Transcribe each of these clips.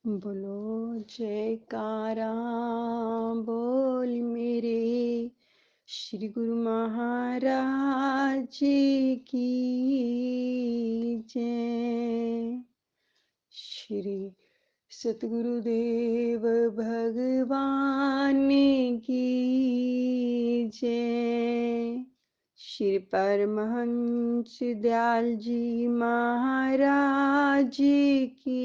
बोलो जयकारा बोल मेरे श्री गुरु महाराज जी की जय। श्री सतगुरुदेव भगवान की जय। श्री परमहंस दयाल जी महाराज की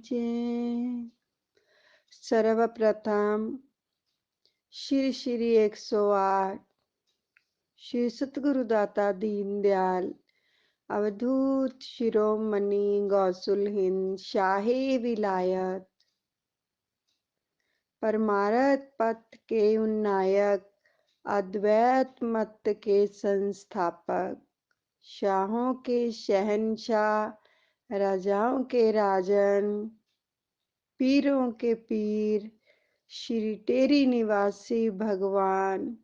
जय। सर्वप्रथम श्री श्री 108 श्री सतगुरुदाता दीनदयाल अवधूत शिरोमणि गौसुल हिंद शाही विलायत परमार्थ पथ के उन्नायक अद्वैत मत के संस्थापक शाहों के शहंशाह राजाओं के राजन पीरों के पीर श्री टेरी निवासी भगवान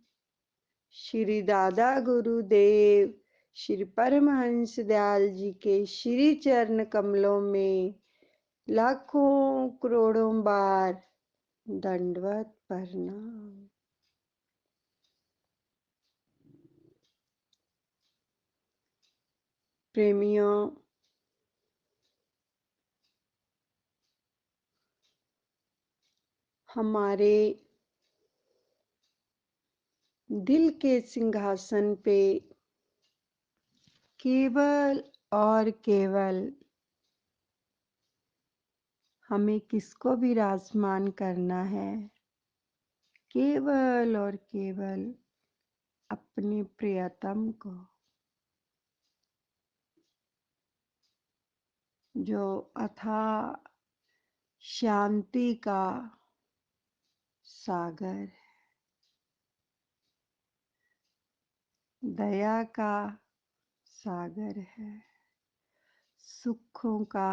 श्री दादा गुरुदेव श्री परमहंस दयाल जी के श्री चरण कमलों में लाखों करोड़ों बार दंडवत प्रणाम। प्रेमियों, हमारे दिल के सिंहासन पे केवल और केवल हमें किसको विराजमान करना है? केवल और केवल अपने प्रियतम को, जो अथाह शांति का सागर है, दया का सागर है, सुखों का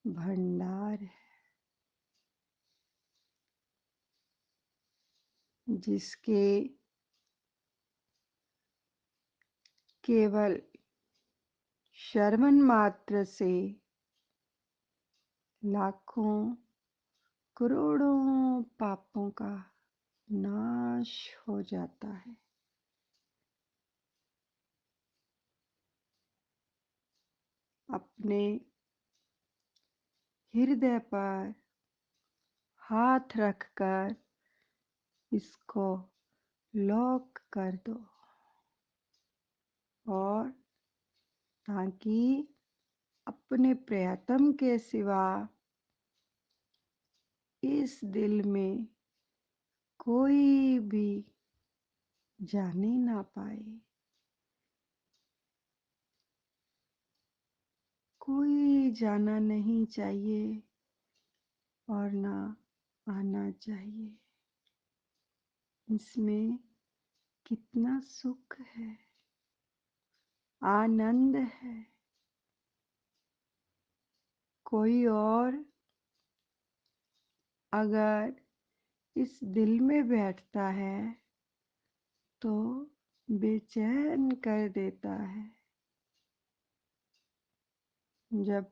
भंडार है, जिसके केवल श्रवण मात्र से लाखों करोड़ों पापों का नाश हो जाता है। अपने हृदय पर हाथ रखकर इसको लॉक कर दो, और ताकि अपने प्रियतम के सिवा इस दिल में कोई भी जाने ना पाए, कोई जाना नहीं चाहिए और ना आना चाहिए। इसमें कितना सुख है, आनंद है। कोई और अगर इस दिल में बैठता है तो बेचैन कर देता है। जब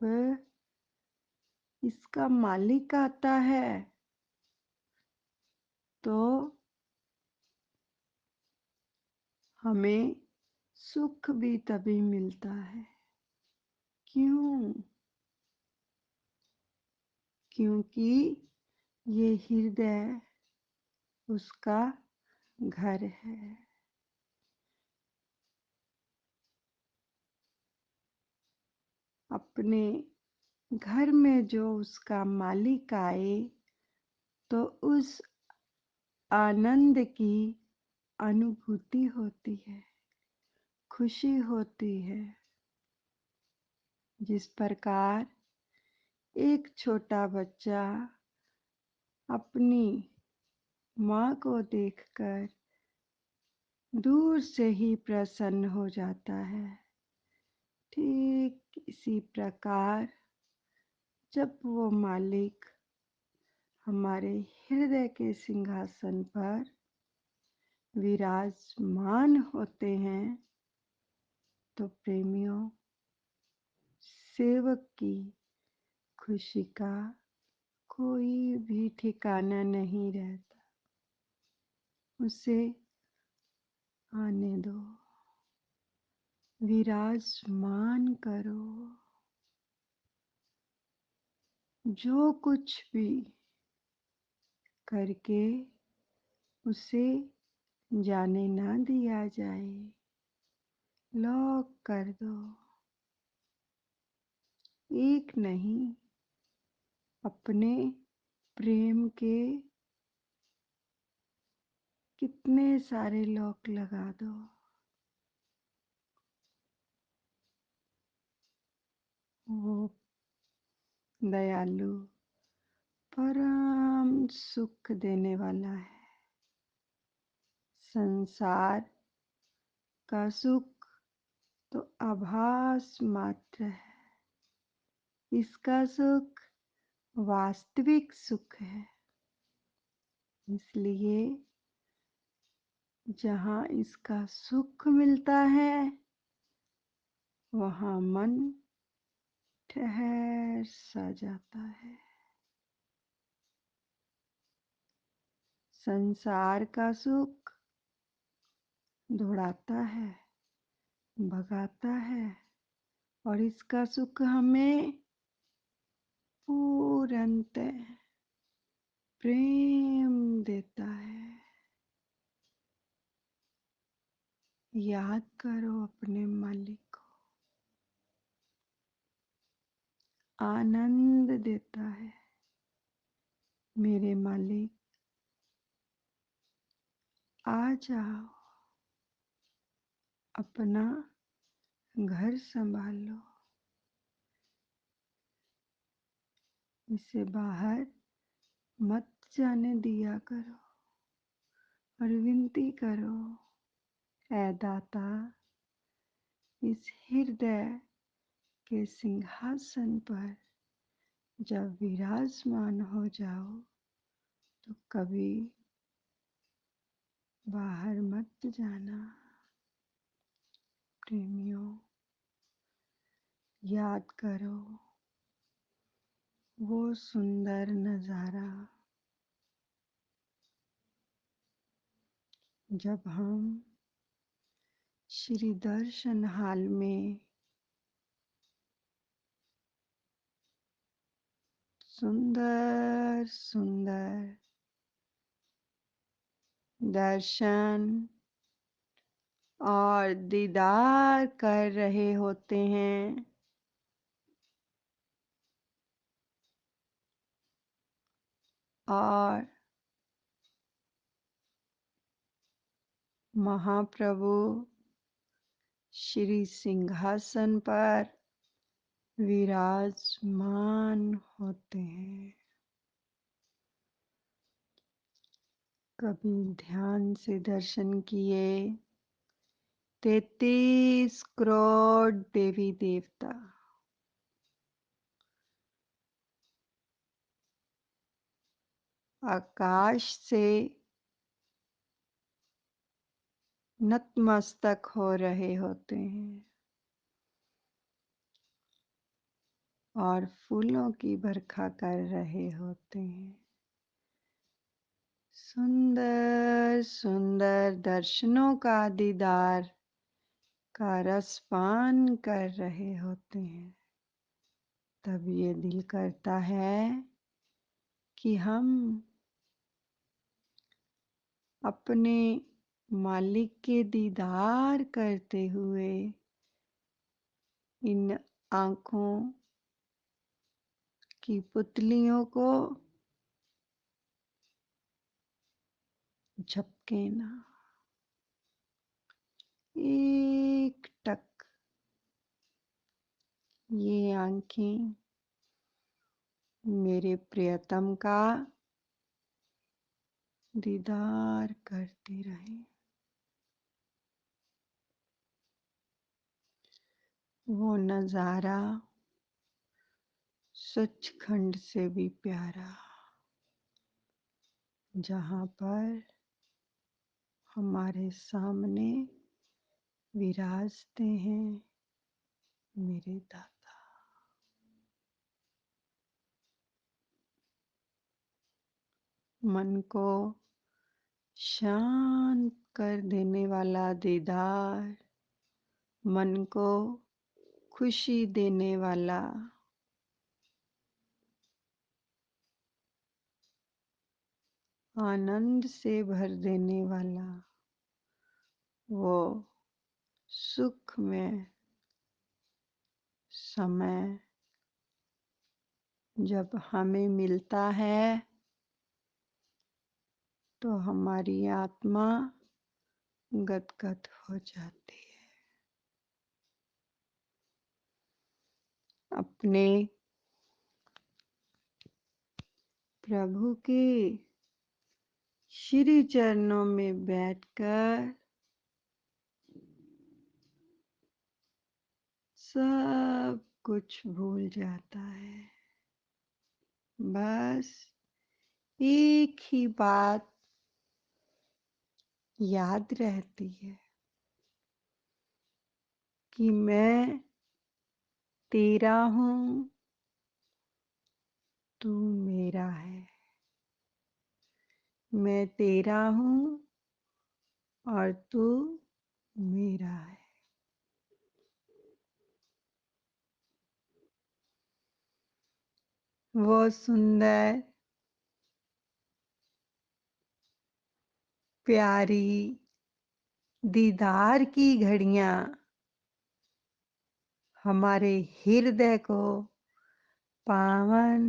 इसका मालिक आता है तो हमें सुख भी तभी मिलता है। क्यों? क्योंकि ये हृदय उसका घर है। अपने घर में जो उसका मालिक आए तो उस आनंद की अनुभूति होती है, खुशी होती है। जिस प्रकार एक छोटा बच्चा अपनी माँ को देखकर दूर से ही प्रसन्न हो जाता है, ठीक इसी प्रकार जब वो मालिक हमारे हृदय के सिंहासन पर विराजमान होते हैं तो प्रेमियों, सेवक की खुशी का कोई भी ठिकाना नहीं रहता, उसे आने दो, विराजमान करो। जो कुछ भी करके उसे जाने ना दिया जाए, लॉक कर दो। एक नहीं, अपने प्रेम के कितने सारे लॉक लगा दो। वो दयालु, परम सुख देने वाला है। संसार का सुख तो आभास मात्र है, इसका सुख वास्तविक सुख है। इसलिए जहाँ इसका सुख मिलता है, वहाँ मन ठहर सा जाता है। संसार का सुख दौड़ाता है, भगाता है, और इसका सुख हमें पूर्णतः प्रेम देता है। याद करो अपने मालिक को, आनंद देता है। मेरे मालिक, आ जाओ, अपना घर संभालो, इसे बाहर मत जाने दिया करो, और विनती करो, ऐ दाता, इस हृदय के सिंहासन पर जब विराजमान हो जाओ, तो कभी बाहर मत जाना। प्रेमियों, याद करो वो सुंदर नज़ारा, जब हम श्री दर्शन हाल में सुंदर सुंदर दर्शन और दीदार कर रहे होते हैं, और महाप्रभु श्री सिंहासन पर विराजमान होते हैं। कभी ध्यान से दर्शन किए 33 करोड़ देवी देवता, आकाश से नतमस्तक हो रहे होते हैं, और फूलों की बरखा कर रहे होते हैं। सुंदर सुंदर दर्शनों का दीदार का रसपान कर रहे होते हैं। तब ये दिल करता है कि हम अपने मालिक के दीदार करते हुए इन आँखों की पुतलियों को झपके ना। एक टक ये आँखें मेरे प्रियतम का दीदार करती रहे। वो नज़ारा सचखंड से भी प्यारा, जहाँ पर हमारे सामने विराजते हैं मेरे दाता। मन को शांत कर देने वाला दीदार, मन को खुशी देने वाला, आनंद से भर देने वाला, वो सुख में समय जब हमें मिलता है तो हमारी आत्मा गदगद हो जाती है। अपने प्रभु के श्री चरणों में बैठकर सब कुछ भूल जाता है। बस एक ही बात याद रहती है कि मैं तेरा हूँ, तू मेरा है। मैं तेरा हूँ और तू मेरा है। वो सुंदर, प्यारी दीदार की घड़ियां हमारे हृदय को पावन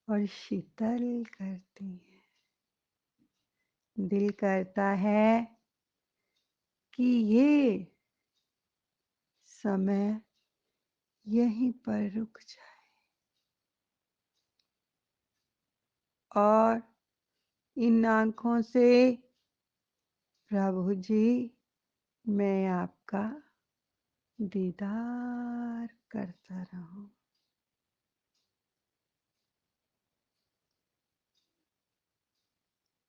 और शीतल करती हैं। दिल करता है कि ये समय यहीं पर रुक जाए और इन आँखों से प्रभु जी मैं आपका दीदार करता रहूं।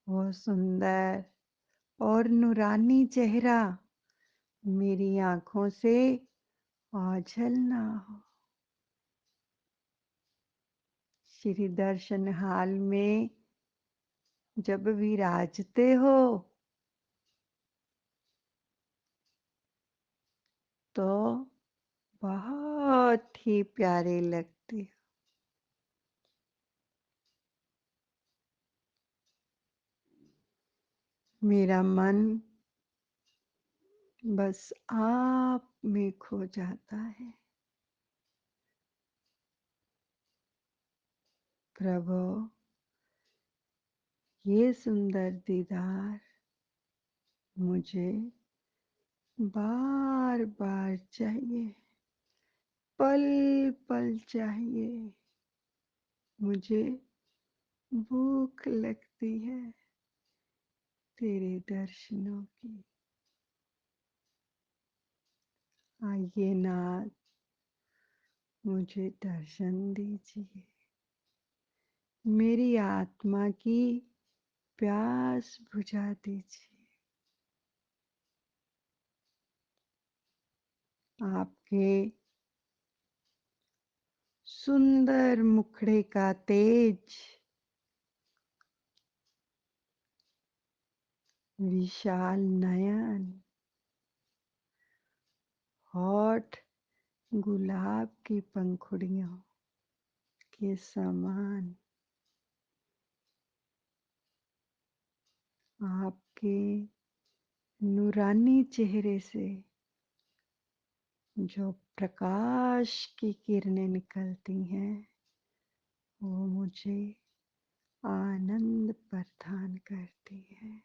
वो सुंदर और नूरानी चेहरा मेरी आँखों से ओझल ना हो। श्री दर्शन हाल में जब विराजते हो तो बहुत ही प्यारे लगते हो। मेरा मन बस आप में खो जाता है। प्रभु ये सुंदर दीदार मुझे बार बार चाहिए, पल पल चाहिए। मुझे भूख लगती है तेरे दर्शनों की। आइए नाथ, मुझे दर्शन दीजिए। मेरी आत्मा की प्यास बुझा दीजिए। आपके सुंदर मुखड़े का तेज, विशाल नयन, होठ गुलाब की पंखुड़ियों के समान, आपके नूरानी चेहरे से जो प्रकाश की किरणें निकलती हैं वो मुझे आनंद प्रदान करती है।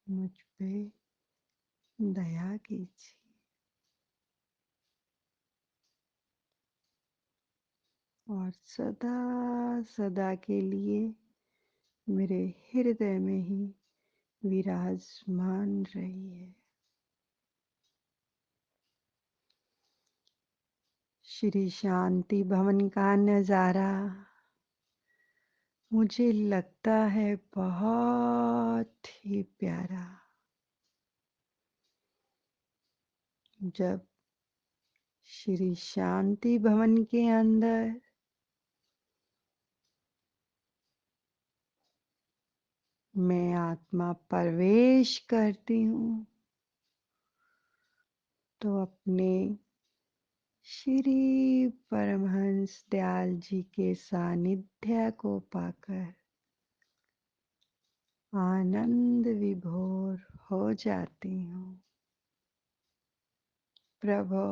मुझ पे दया कीजिए और सदा सदा के लिए मेरे हृदय में ही विराजमान रहिए। श्री शांति भवन का नजारा मुझे लगता है बहुत ही प्यारा। जब श्री शांति भवन के अंदर मैं आत्मा प्रवेश करती हूँ तो अपने श्री परमहंस दयाल जी के सानिध्य को पाकर आनंद विभोर हो जाती हूँ। प्रभु,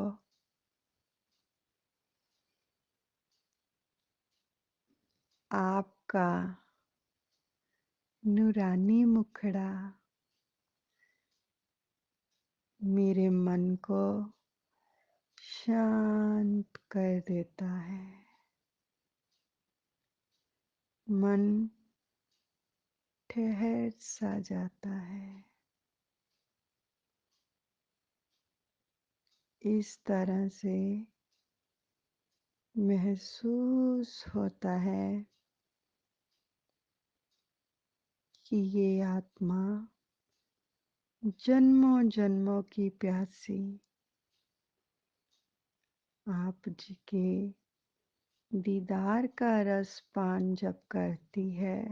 आपका नूरानी मुखड़ा मेरे मन को शांत कर देता है। मन ठहर सा जाता है। इस तरह से महसूस होता है कि ये आत्मा जन्मों जन्मों की प्यासी आप जी के दीदार का रस पान जब करती है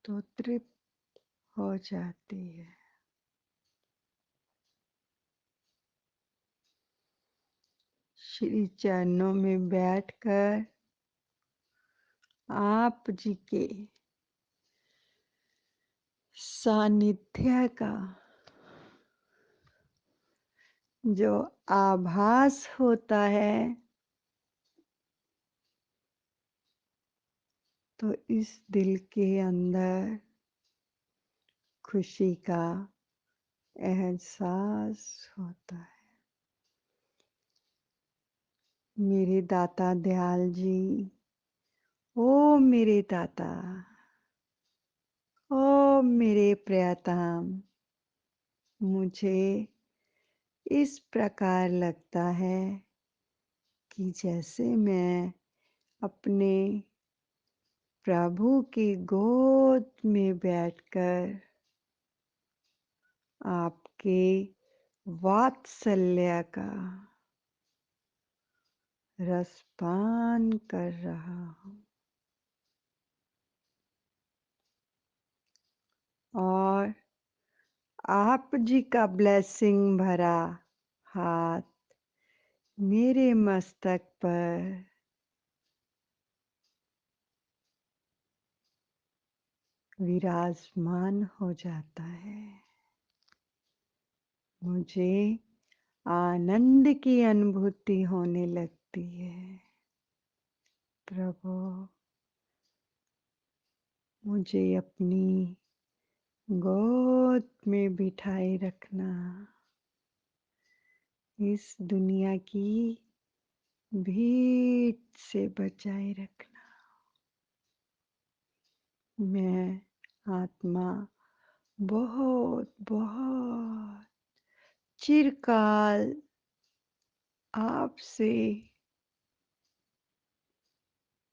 तो तृप्त हो जाती है। श्री चरणों में बैठकर आप जी के सानिध्य का जो आभास होता है तो इस दिल के अंदर खुशी का एहसास होता है। मेरे दाता दयाल जी, ओ मेरे दाता, ओ मेरे प्रियतम, मुझे इस प्रकार लगता है कि जैसे मैं अपने प्रभु की गोद में बैठकर आपके वात्सल्य का रसपान कर रहा हूँ और आप जी का ब्लेसिंग भरा हाथ मेरे मस्तक पर विराजमान हो जाता है। मुझे आनंद की अनुभूति होने लगती है। प्रभु, मुझे अपनी गोद में बिठाए रखना, इस दुनिया की भीड़ से बचाए रखना। मैं आत्मा बहुत बहुत चिरकाल आपसे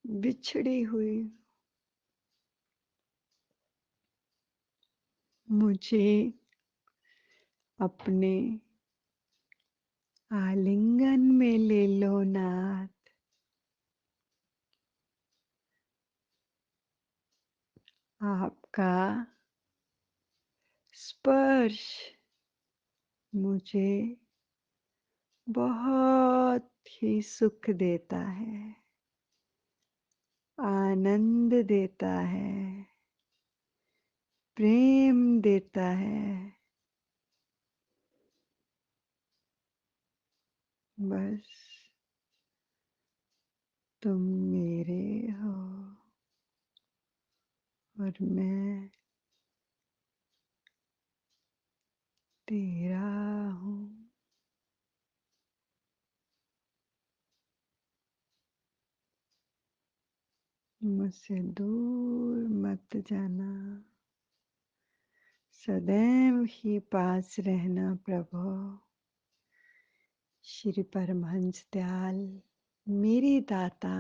बिछड़ी हुई। मुझे अपने आलिंगन में ले लो नाथ। आपका स्पर्श मुझे बहुत ही सुख देता है, आनंद देता है, प्रेम देता है। बस तुम मेरे हो और मैं तेरा हूँ। मुझसे दूर मत जाना, सदैव ही पास रहना प्रभु। श्री परमहंस दयाल मेरे दाता,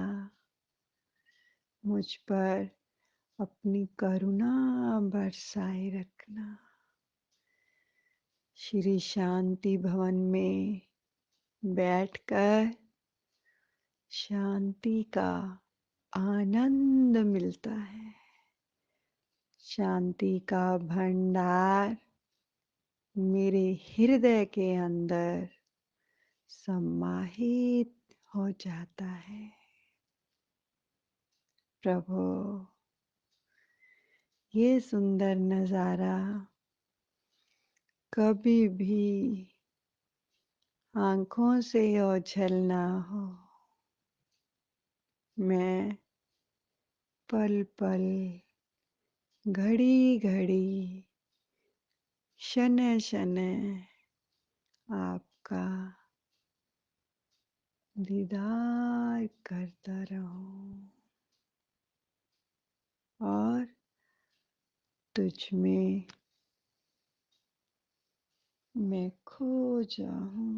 मुझ पर अपनी करुणा बरसाए रखना। श्री शांति भवन में बैठकर शांति का आनंद मिलता है। शांति का भंडार मेरे हृदय के अंदर समाहित हो जाता है। प्रभु, ये सुंदर नज़ारा कभी भी आँखों से ओझल ना हो। मैं पल पल, घड़ी घड़ी, क्षण क्षण आपका दीदार करता रहूं और तुझ में मैं खो जाऊं।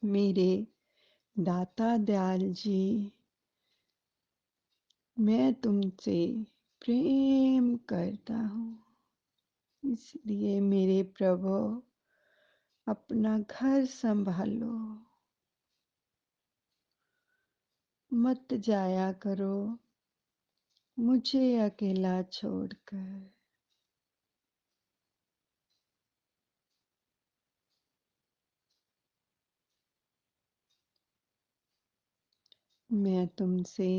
मेरे दाता दयाल जी, मैं तुमसे प्रेम करता हूँ, इसलिए मेरे प्रभु अपना घर संभालो, मत जाया करो मुझे अकेला छोड़कर। मैं तुमसे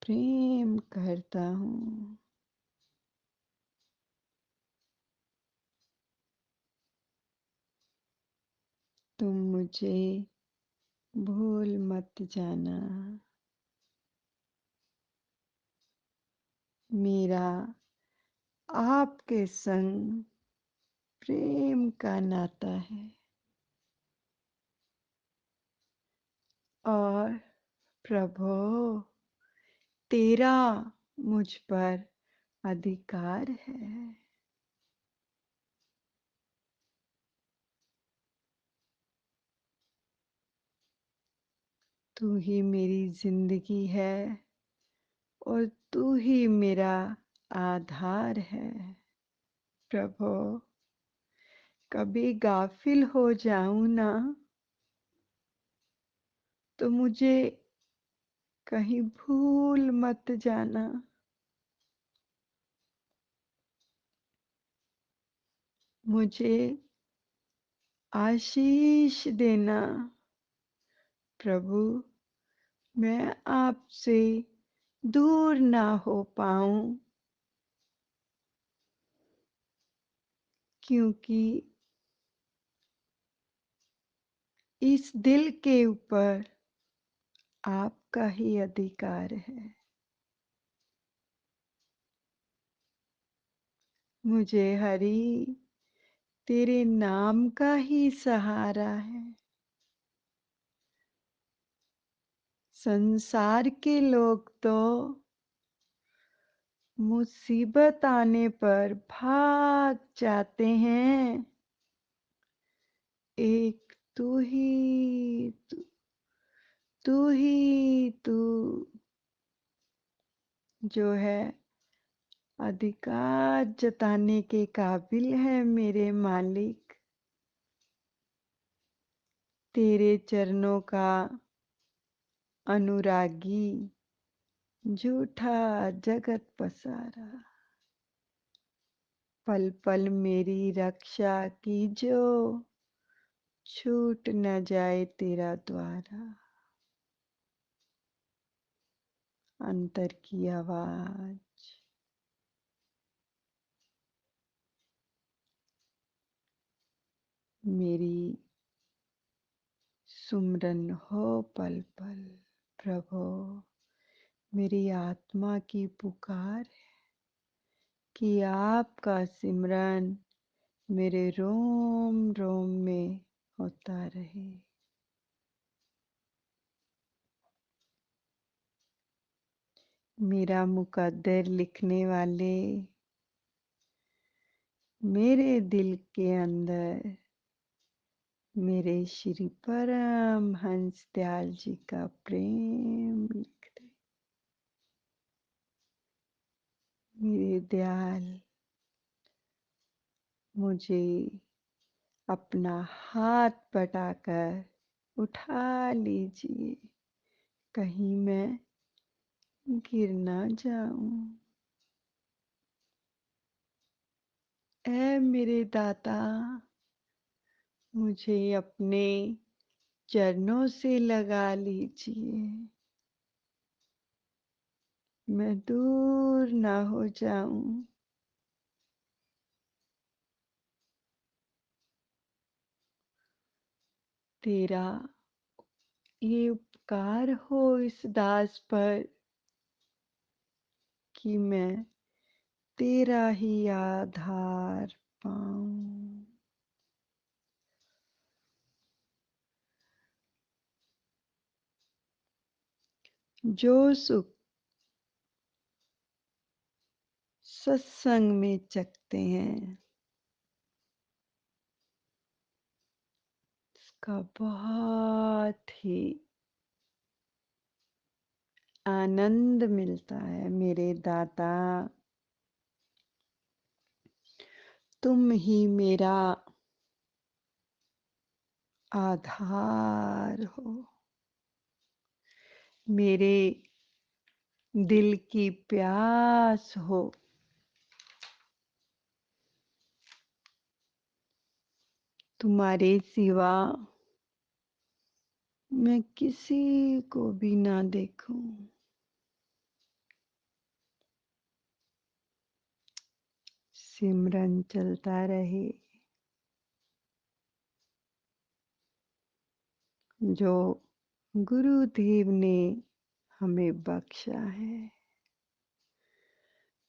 प्रेम करता हूँ। तुम मुझे भूल मत जाना। मेरा आपके संग प्रेम का नाता है और प्रभु, तेरा मुझ पर अधिकार है। तू ही मेरी जिंदगी है और तू ही मेरा आधार है। प्रभु, कभी गाफिल हो जाऊं ना तो मुझे कहीं भूल मत जाना। मुझे आशीष देना। प्रभु, मैं आपसे दूर ना हो पाऊं, क्योंकि इस दिल के ऊपर आपका ही अधिकार है। मुझे हरि तेरे नाम का ही सहारा है। संसार के लोग तो मुसीबत आने पर भाग जाते हैं, एक तू जो है अधिकार जताने के काबिल है मेरे मालिक। तेरे चरणों का अनुरागी झूठा जगत पसारा, पल पल मेरी रक्षा कीजो, छूट न जाए तेरा द्वारा। अंतर की आवाज मेरी सुमरन हो पल पल। प्रभु, मेरी आत्मा की पुकार है कि आपका सिमरन मेरे रोम रोम में होता रहे। मेरा मुकद्दर लिखने वाले, मेरे दिल के अंदर मेरे श्री परम हंस दयाल जी का प्रेम लिख दे। मेरे दयाल, मुझे अपना हाथ बटाकर उठा लीजिए, कहीं मैं गिर ना जाऊं। ऐ मेरे दाता, मुझे अपने चरणों से लगा लीजिए, मैं दूर ना हो जाऊं। तेरा ये उपकार हो इस दास पर कि मैं तेरा ही आधार पाऊं। जो सुख सत्संग में चखते हैं, उसका बहुत ही आनंद मिलता है। मेरे दाता, तुम ही मेरा आधार हो, मेरे दिल की प्यास हो। तुम्हारे सिवा मैं किसी को भी ना देखूं। सिमरन चलता रहे, जो गुरुदेव ने हमें बख्शा है।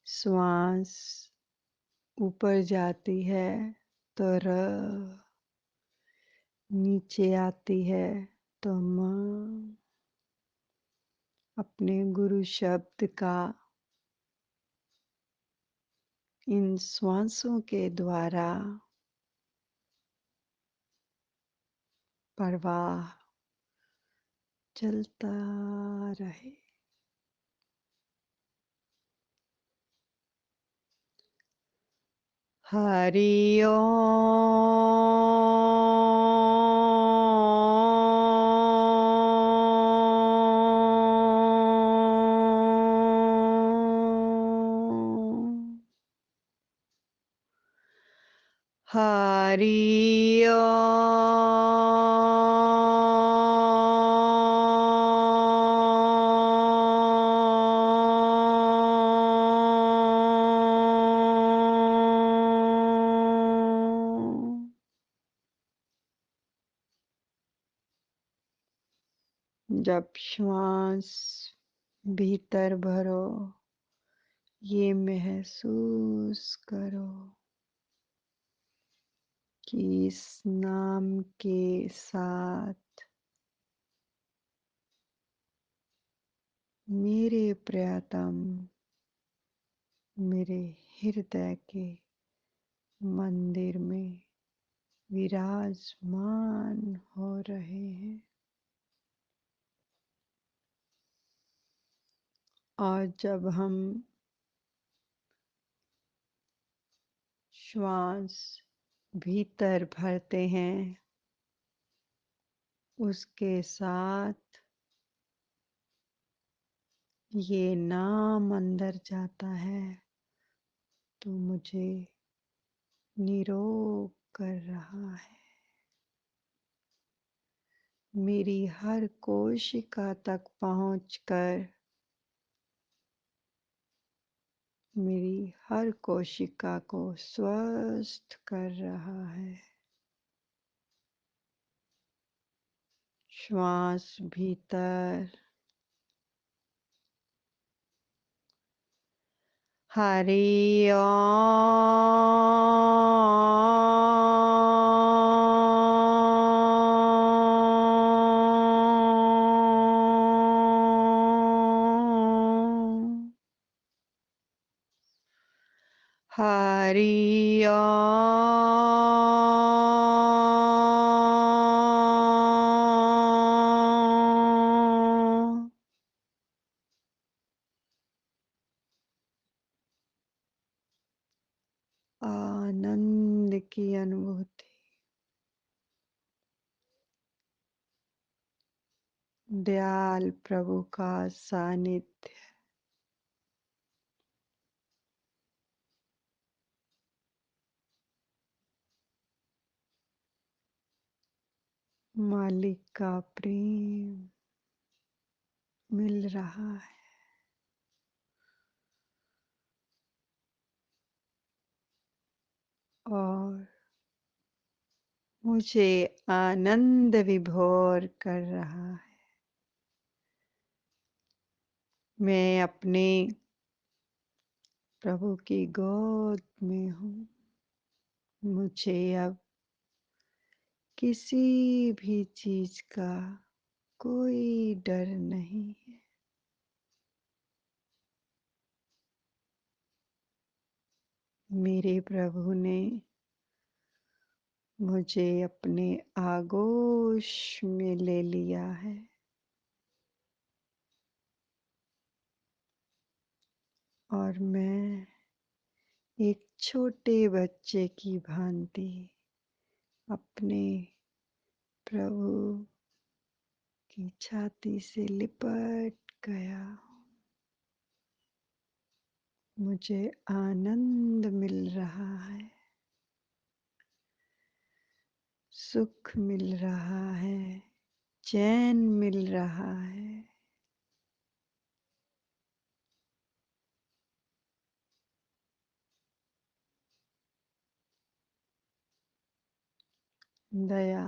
श्वास ऊपर जाती है तो र, नीचे आती है तो म। अपने गुरु शब्द का इन श्वासों के द्वारा प्रवाह चलता रहे। हरि ओम। हरि ओम। जब श्वास भीतर भरो, ये महसूस करो कि इस नाम के साथ मेरे प्रियतम मेरे हृदय के मंदिर में विराजमान हो रहे हैं। और जब हम श्वास भीतर भरते हैं, उसके साथ ये नाम अंदर जाता है तो मुझे निरोग कर रहा है। मेरी हर कोशिका तक पहुंचकर मेरी हर कोशिका को स्वस्थ कर रहा है। श्वास भीतर, हरि ओम। हरि ओम। आनंद की अनुभूति, दयाल प्रभु का सानिध्य, मालिक का प्रेम मिल रहा है और मुझे आनंद विभोर कर रहा है। मैं अपने प्रभु की गोद में हूँ। मुझे अब किसी भी चीज का कोई डर नहीं है। मेरे प्रभु ने मुझे अपने आगोश में ले लिया है और मैं एक छोटे बच्चे की भांति अपने प्रभु की छाती से लिपट गया। मुझे आनंद मिल रहा है, सुख मिल रहा है, चैन मिल रहा है। दया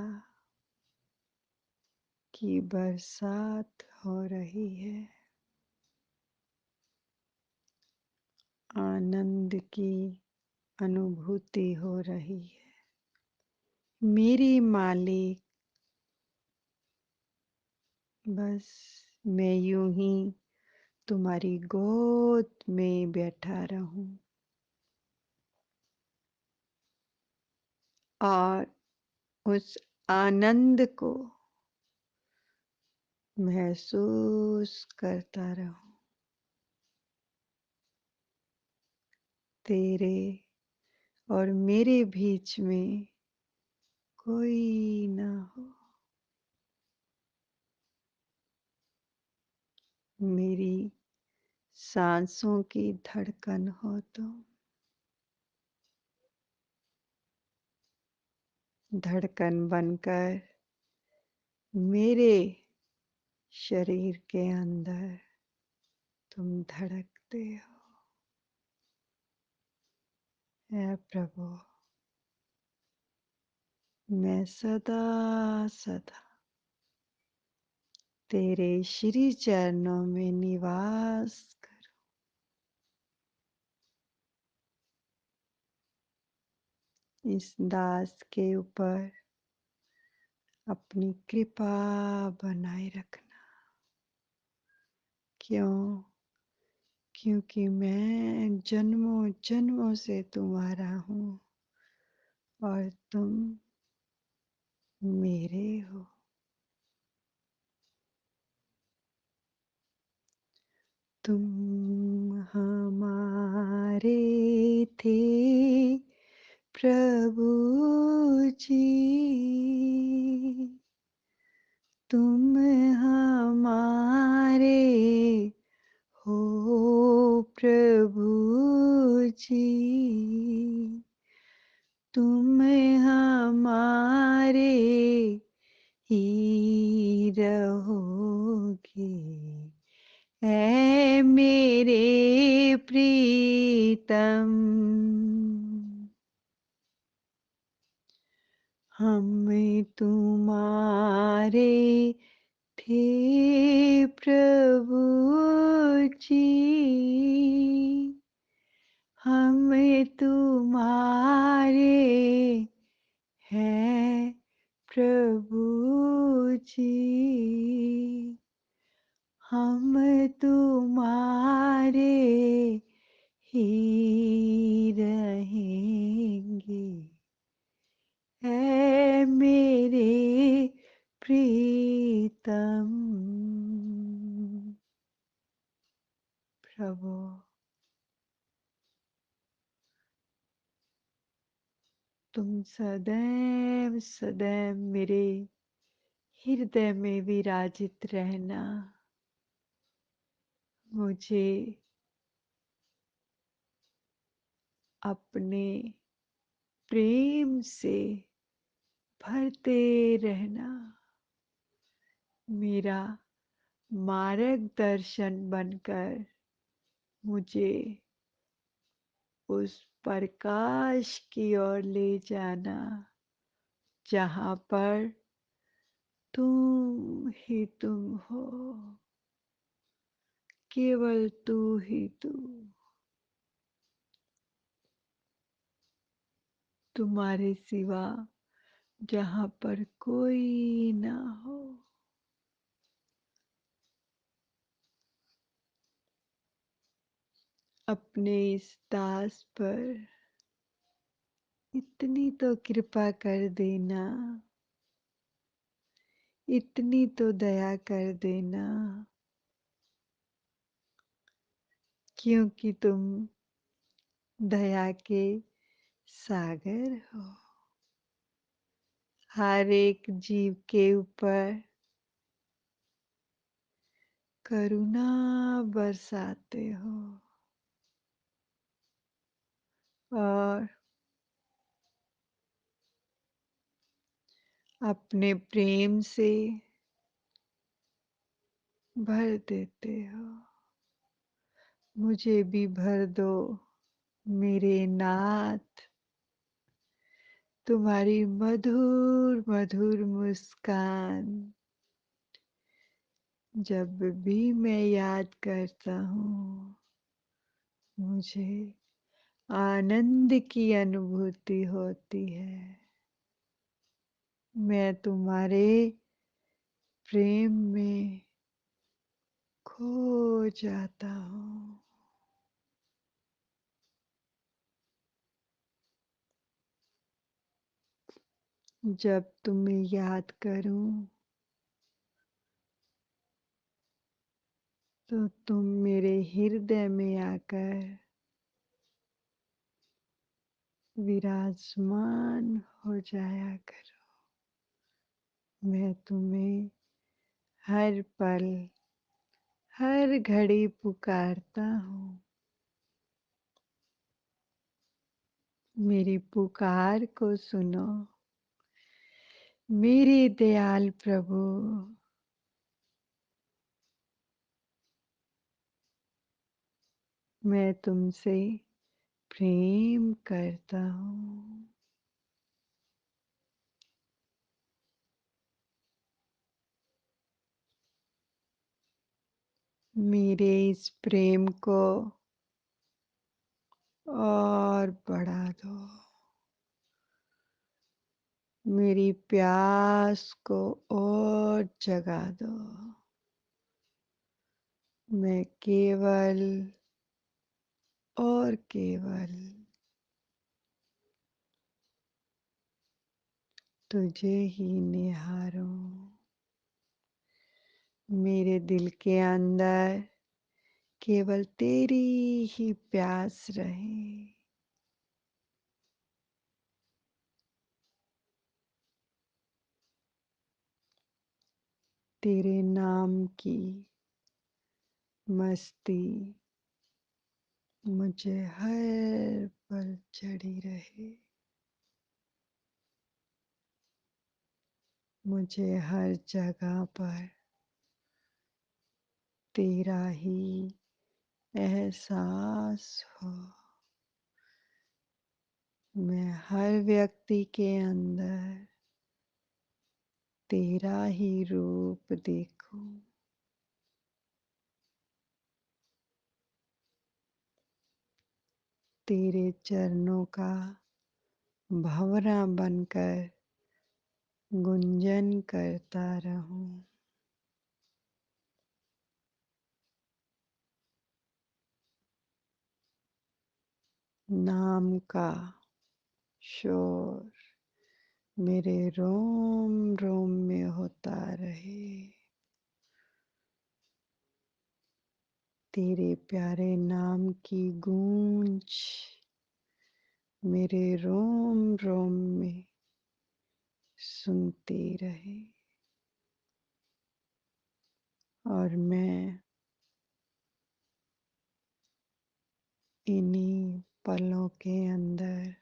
की बरसात हो रही है, आनंद की अनुभूति हो रही है। मेरी मालिक, बस मैं यूं ही तुम्हारी गोद में बैठा रहूं और उस आनंद को महसूस करता रहूं। तेरे और मेरे बीच में कोई ना हो। मेरी सांसों की धड़कन हो तुम, धड़कन बनकर मेरे शरीर के अंदर तुम धड़कते हो। ऐ प्रभु, मैं सदा सदा तेरे श्री चरणों में निवास करूं। इस दास के ऊपर अपनी कृपा बनाए रखना। क्यों? क्योंकि मैं जन्मों जन्मों से तुम्हारा हूँ और तुम मेरे हो। तुम हमारे थे प्रभु जी, तुम हमारे हो प्रभु जी, तुम हमारे ही रहोगे। ऐ मेरे प्रीतम, हम तुम्हारे थे प्रभु जी, हम तुम्हारे हैं प्रभु जी, हम तुम्हारे ही रहेंगे। है मेरे प्रीतम। प्रभु, तुम सदैव सदैव मेरे हृदय में विराजित रहना। मुझे अपने प्रेम से भरते रहना। मेरा मार्गदर्शन बनकर मुझे उस प्रकाश की ओर ले जाना जहाँ पर तुम ही तुम हो, केवल तू ही तू। तुम्हारे सिवा जहाँ पर कोई ना हो। अपने इस दास पर इतनी तो कृपा कर देना, इतनी तो दया कर देना, क्योंकि तुम दया के सागर हो। हर एक जीव के ऊपर करुणा बरसाते हो और अपने प्रेम से भर देते हो। मुझे भी भर दो मेरे नाथ। तुम्हारी मधुर मधुर मुस्कान जब भी मैं याद करता हूँ, मुझे आनंद की अनुभूति होती है। मैं तुम्हारे प्रेम में खो जाता हूँ। जब तुम्हें याद करूं तो तुम मेरे हृदय में आकर विराजमान हो जाया करो। मैं तुम्हें हर पल हर घड़ी पुकारता हूँ। मेरी पुकार को सुनो मेरे दयाल प्रभु। मैं तुमसे प्रेम करता हूँ। मेरे इस प्रेम को और बढ़ा दो। मेरी प्यास को और जगा दो। मैं केवल और केवल तुझे ही निहारूं। मेरे दिल के अंदर केवल तेरी ही प्यास रहे। तेरे नाम की मस्ती मुझे हर पल चढ़ी रहे। मुझे हर जगह पर तेरा ही एहसास हो। मैं हर व्यक्ति के अंदर तेरा ही रूप देखूं। तेरे चरणों का भंवरा बनकर गुंजन करता रहूं। नाम का शोर मेरे रोम रोम में होता रहे। तेरे प्यारे नाम की गूंज मेरे रोम रोम में सुनती रहे। और मैं इन्हीं पलों के अंदर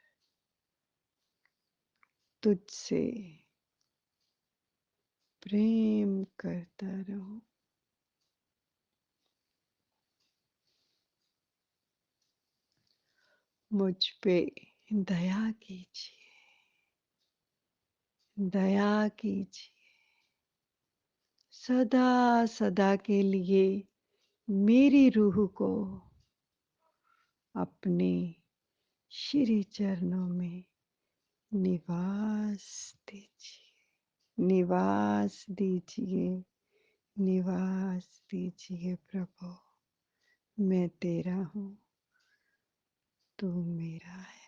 तुझसे प्रेम करता रहो। मुझ पे दया कीजिए, दया कीजिए। सदा सदा के लिए मेरी रूह को अपने श्री चरणों में निवास दीजिए, निवास दीजिए, निवास दीजिए प्रभु। मैं तेरा हूँ, तू मेरा है।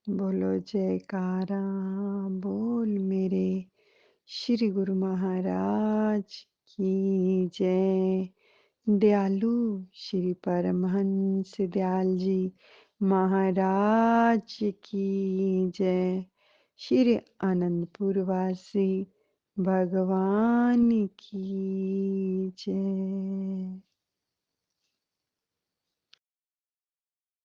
बोलो जयकारा, बोल मेरे श्री गुरु महाराज की जय। दयालु श्री परमहंस दयाल जी महाराज की जय। श्री आनंदपुर वासी भगवान की जय।